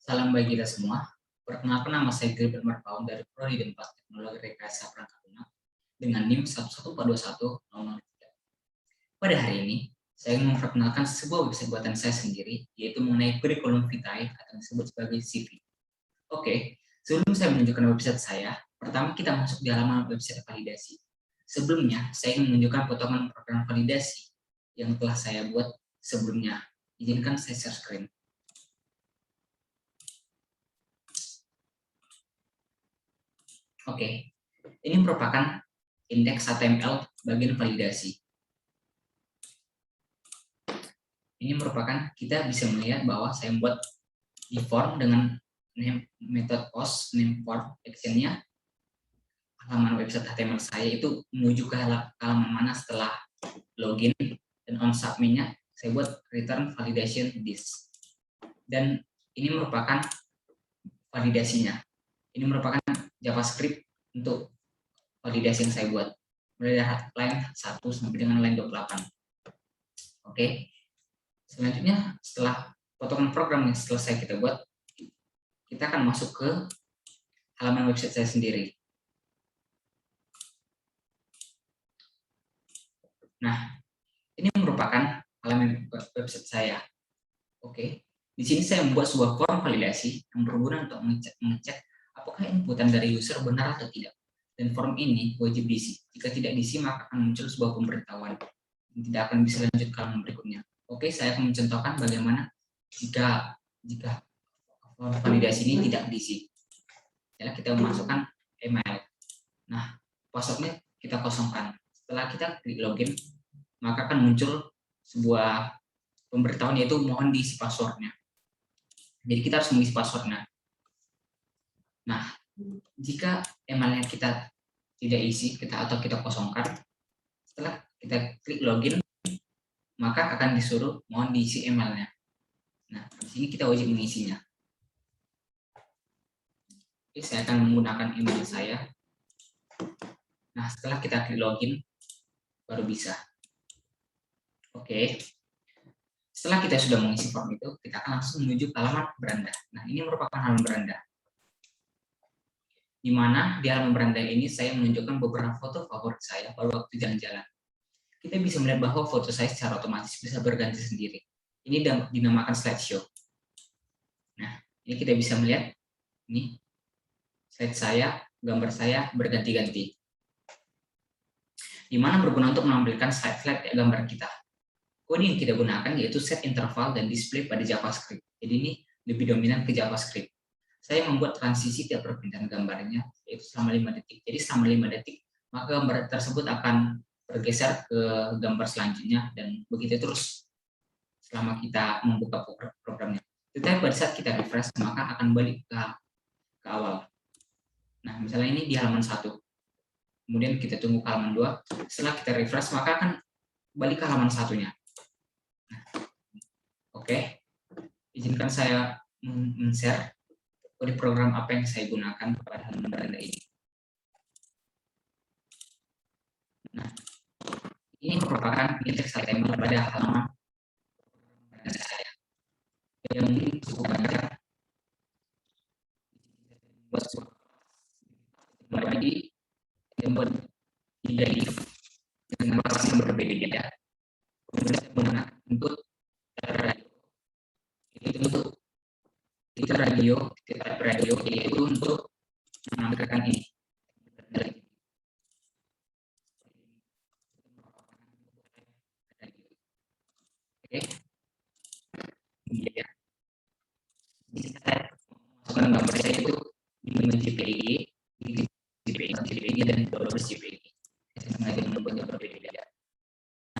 Salam bagi kita semua. Perkenalkan, nama saya Gilbert Marpaun dari Prodi 4 Teknologi Rekayasa Perangkat Lunak dengan NIM 1141003. Pada hari ini, saya ingin memperkenalkan sebuah website buatan saya sendiri, yaitu mengenai kurikulum vitae atau disebut sebagai CV. Oke, sebelum saya menunjukkan website saya, pertama kita masuk di halaman website validasi. Sebelumnya, saya ingin menunjukkan potongan program validasi yang telah saya buat sebelumnya. Izinkan saya share screen. Oke, ini merupakan indeks HTML bagian validasi. Ini merupakan, kita bisa melihat bahwa saya membuat di form dengan method post, name form, actionnya, halaman website HTML saya itu menuju ke halaman mana setelah login, dan on submit-nya saya buat return validation this. Dan ini merupakan validasinya. Ini merupakan JavaScript untuk validasi yang saya buat, mulai dari line 1 sampai dengan line 28. Oke, selanjutnya setelah potongan program yang selesai kita buat, kita akan masuk ke halaman website saya sendiri. Nah, ini merupakan halaman website saya. Oke, di sini saya membuat sebuah form validasi yang berguna untuk mengecek apakah inputan dari user benar atau tidak. Dan form ini wajib diisi. Jika tidak diisi, maka akan muncul sebuah pemberitahuan yang tidak akan bisa lanjut ke halaman berikutnya. Oke, saya akan mencontohkan bagaimana jika form validasi ini tidak diisi. Ya, kita memasukkan email. Nah, passwordnya kita kosongkan. Setelah kita klik login, maka akan muncul sebuah pemberitahuan, yaitu mohon diisi passwordnya. Jadi kita harus mengisi passwordnya. Nah, jika emailnya kita tidak isi, atau kita kosongkan, setelah kita klik login, maka akan disuruh mohon diisi emailnya. Nah, di sini kita wajib mengisinya. Oke, saya akan menggunakan email saya. Nah, setelah kita klik login, baru bisa. Oke, setelah kita sudah mengisi form itu, kita akan langsung menuju ke halaman beranda. Nah, ini merupakan halaman beranda, di mana di halaman beranda ini saya menunjukkan beberapa foto favorit saya pada waktu jalan-jalan. Kita bisa melihat bahwa foto saya secara otomatis bisa berganti sendiri. Ini dinamakan slideshow. Nah, ini kita bisa melihat, ini slide saya, gambar saya berganti-ganti, di mana berguna untuk menampilkan slide-slide gambar kita. Kode yang kita gunakan yaitu set interval dan display pada JavaScript. Jadi ini lebih dominan ke JavaScript. Saya membuat transisi tiap perpindahan gambarnya, yaitu selama 5 detik. Jadi selama 5 detik, maka gambar tersebut akan bergeser ke gambar selanjutnya, dan begitu terus selama kita membuka programnya. Tetapi pada saat kita refresh, maka akan balik ke awal. Nah, misalnya ini di halaman 1. Kemudian kita tunggu ke halaman 2. Setelah kita refresh, maka akan balik ke halaman satunya. Oke, izinkan saya men-share kode program apa yang saya gunakan pada halaman beranda ini. Nah, ini merupakan indeks HTML pada halaman beranda saya, yang mungkin cukup banyak. Bagi yang buat tiga div dengan kelas yang berbeda-beda. Kemudian saya menggunakan input radio, itu radio yaitu untuk menampilkan ini. Oke, kemudian saya masukkan gambar saya itu di JPG dan 12 JPG. Saya sengaja membuatnya berbeda-beda.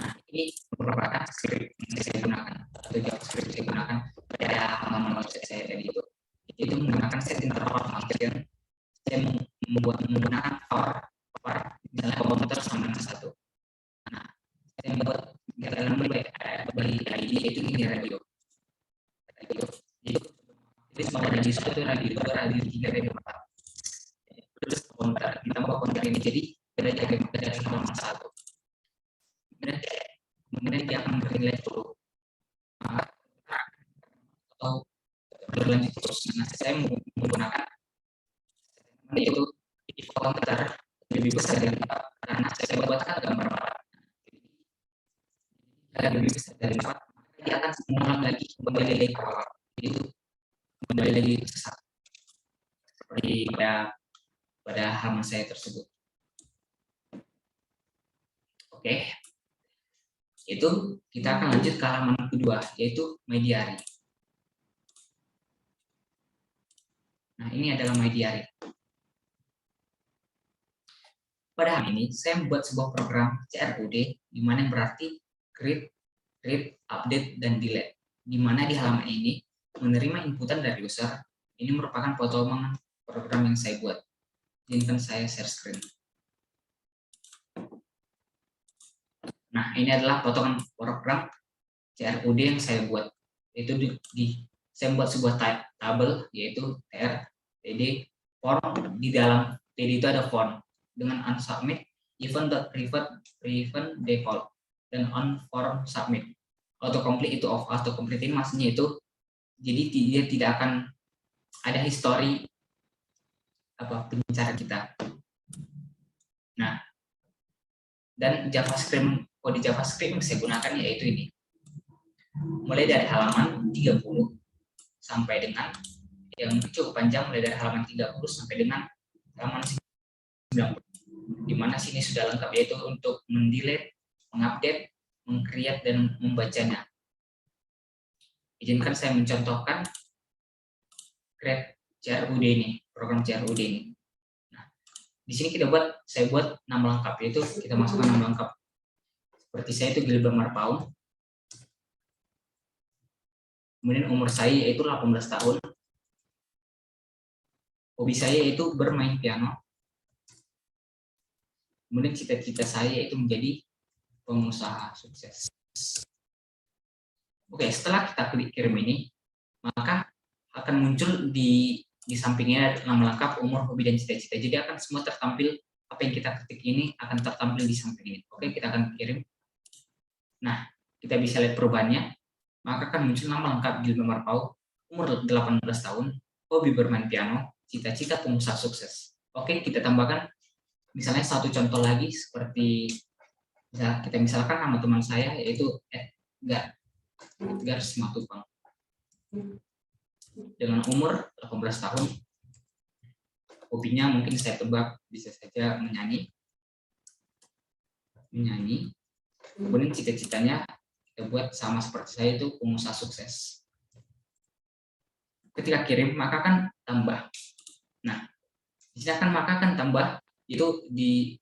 Nah, ini merupakan script yang saya gunakan, atau JavaScript yang saya gunakan pada halaman website saya tadi itu. Itu menggunakan set interval function. Saya menggunakan for misalnya komputer sama dengan 1. Nah, saya membuat elemen bagi ID, yaitu ini radio. Jadi semua radio 1, radio 2, radio 3, radio 4. Terus counter, ditambah counter ini, jadi kita jaga halaman 1. Kemudian dia akan bernilai 10. Atau berlanjut terus. Nah, saya menggunakan itu di komputer lebih besar dari lipat karena saya buatkan gambar lebih besar dari lipat, dia akan mengulang lagi kembali lagi ke awal. Itu kembali lagi seperti pada halaman saya tersebut. Oke, itu kita akan lanjut ke halaman kedua, yaitu My Diary. Nah, ini adalah My Diary. Pada hal ini, saya membuat sebuah program CRUD, di mana yang berarti create, read, update, dan delete. Di mana di halaman ini, menerima inputan dari user, ini merupakan potongan program yang saya buat. Izinkan saya share screen. Nah, ini adalah potongan program CRUD yang saya buat. Itu saya membuat sebuah tabel, yaitu tr, td, form. Di dalam td itu ada form. Dengan unsubmit, prevent default, dan on form submit. Autocomplete itu off. Autocomplete ini maksudnya itu, jadi dia tidak akan ada history pengecar kita. Nah, dan JavaScript, kode JavaScript yang saya gunakan yaitu ini. Mulai dari halaman 30 sampai dengan yang cukup panjang, mulai dari halaman 30 sampai dengan halaman 90. Di mana sini sudah lengkap, yaitu untuk mendelete, mengupdate, mengcreate, dan membacanya. Izinkan saya mencontohkan create CRUD ini, program CRUD ini. Nah, di sini saya buat nama lengkap, yaitu kita masukkan nama lengkap. Seperti saya itu Gilbert Marpaung. Kemudian umur saya yaitu 18 tahun. Hobi saya yaitu bermain piano. Kemudian cita-cita saya itu menjadi pengusaha sukses. Oke, setelah kita klik kirim ini, maka akan muncul di sampingnya nama lengkap, umur, hobi, dan cita-cita. Jadi akan semua tertampil, apa yang kita ketik ini akan tertampil di samping ini. Oke, kita akan kirim. Nah, kita bisa lihat perubahannya. Maka akan muncul nama lengkap Gilbert Marpaung, umur 18 tahun, hobi bermain piano, cita-cita pengusaha sukses. Oke, kita tambahkan misalnya satu contoh lagi, seperti kita misalkan nama teman saya yaitu Edgar Simatupang, dengan umur 18 tahun. Hobinya mungkin saya tebak bisa saja menyanyi. Kemudian cita-citanya kita buat sama seperti saya, itu pengusaha sukses. Ketika kirim maka akan tambah. Nah, misalkan maka akan tambah itu di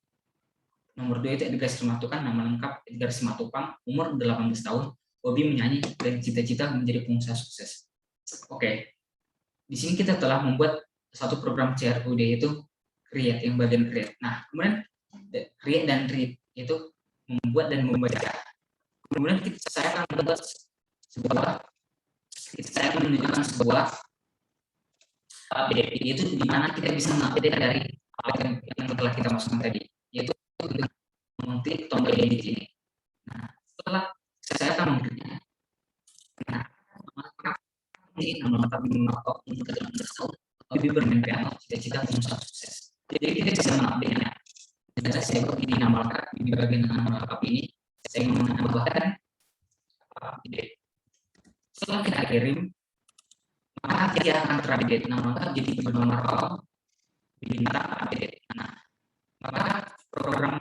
nomor 2 itu Edgar Simatupang, nama lengkap Edgar Simatupang, umur 18 tahun, hobi menyanyi, dan cita-cita menjadi pengusaha sukses. Oke. Di sini kita telah membuat satu program CRUD, yaitu create, yang bagian create. Nah, kemudian create dan read itu membuat dan membaca. Kemudian saya akan membuat saya akan menunjukkan sebuah update, itu di mana kita bisa mengupdate dari apa yang telah kita masukkan tadi, yaitu mengklik tombol edit ini. Nah, setelah saya akan mengkliknya, nah, ini nama lengkap umur 18 tahun, hobi bermain piano, cita-cita pengusaha sukses. Jadi kita bisa mengupdate-nya. Dan saya buat ini nama lengkap, di bagian nama lengkap ini saya menambahkan update. Setelah kita kirim, maka dia akan terupdate nama lengkap jadi nomor bintang update. Nah, maka program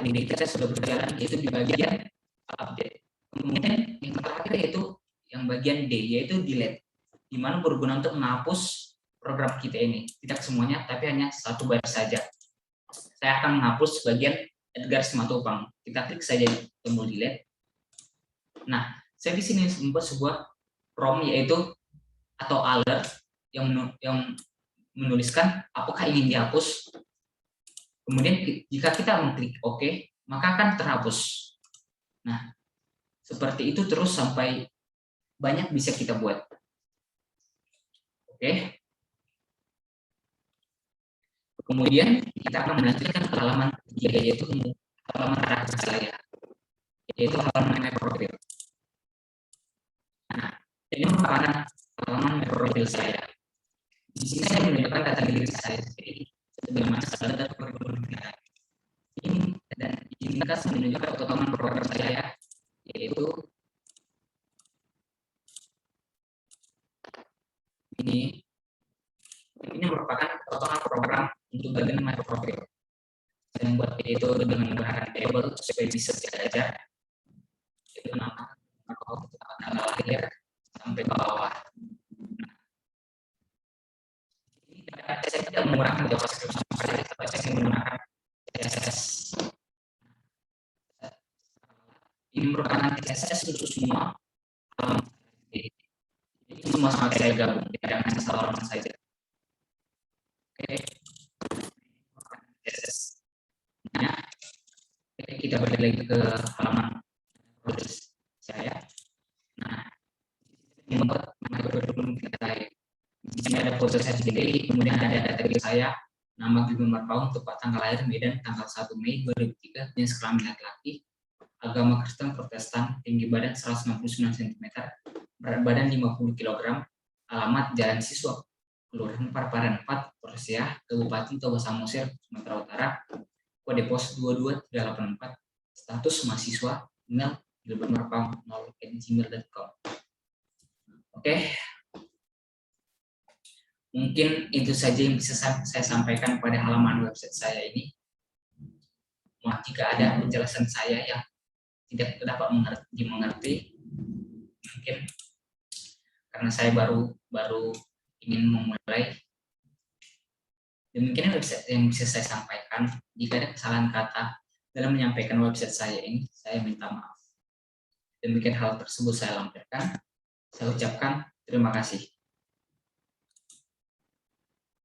ini kita sudah berjalan, yaitu di bagian update. Kemudian yang terakhir yaitu yang bagian D, yaitu delete, di mana berguna untuk menghapus program kita ini. Tidak semuanya, tapi hanya satu baris saja. Saya akan menghapus bagian Edgar Simatupang. Kita klik saja tombol delete. Nah, saya di sini membuat sebuah prompt, yaitu atau alert yang menuliskan apakah ingin dihapus. Kemudian jika kita mengklik OK, maka akan terhapus. Nah, seperti itu terus sampai banyak bisa kita buat. Oke. Kemudian kita akan melanjutkan ke halaman 3, yaitu halaman terakhir saya, yaitu halaman My Profile. Nah, ini merupakan halaman profil saya. Di sini saya menunjukkan kategori saya sendiri, sebagaimana standar dan kurikulum kita. Ini dan izinkan saya menunjukkan potongan program saya, yaitu ini. Ini merupakan potongan program untuk bagian micro profil. Saya membuat itu dengan menggunakan table supaya bisa sejajar. Itu nama tanggal lahir sampai bawah. Saya tidak menggunakan JavaScript sama sekali, tapi saya menggunakan CSS. Ini merupakan CSS untuk semua halaman. Ini semua sama saya gabung, tidak hanya satu halaman saja. Oke, CSS. Nah, kita balik lagi ke halaman proses saya. Nah, ini membuat kurikulum kita. Di sini ada foto saya sendiri, kemudian ada kategori saya, nama Gilbert Paun, tempat tanggal lahir Medan, tanggal 1 Mei 2003, jenis kelamin laki-laki, agama Kristen Protestan, tinggi badan 169 cm, berat badan 50 kg, alamat Jalan Siswa, Kelurahan Parparan 4, Porsiah, Kabupaten Toba Samosir, Sumatera Utara, kode pos 22384, status mahasiswa, email gilbertmarpaun@gmail.com. Oke. Mungkin itu saja yang bisa saya sampaikan pada halaman website saya ini. Jika ada penjelasan saya yang tidak dapat dimengerti, mungkin karena saya baru ingin memulai. Demikian yang bisa saya sampaikan. Jika ada kesalahan kata dalam menyampaikan website saya ini, saya minta maaf. Demikian hal tersebut saya lampirkan. Saya ucapkan terima kasih.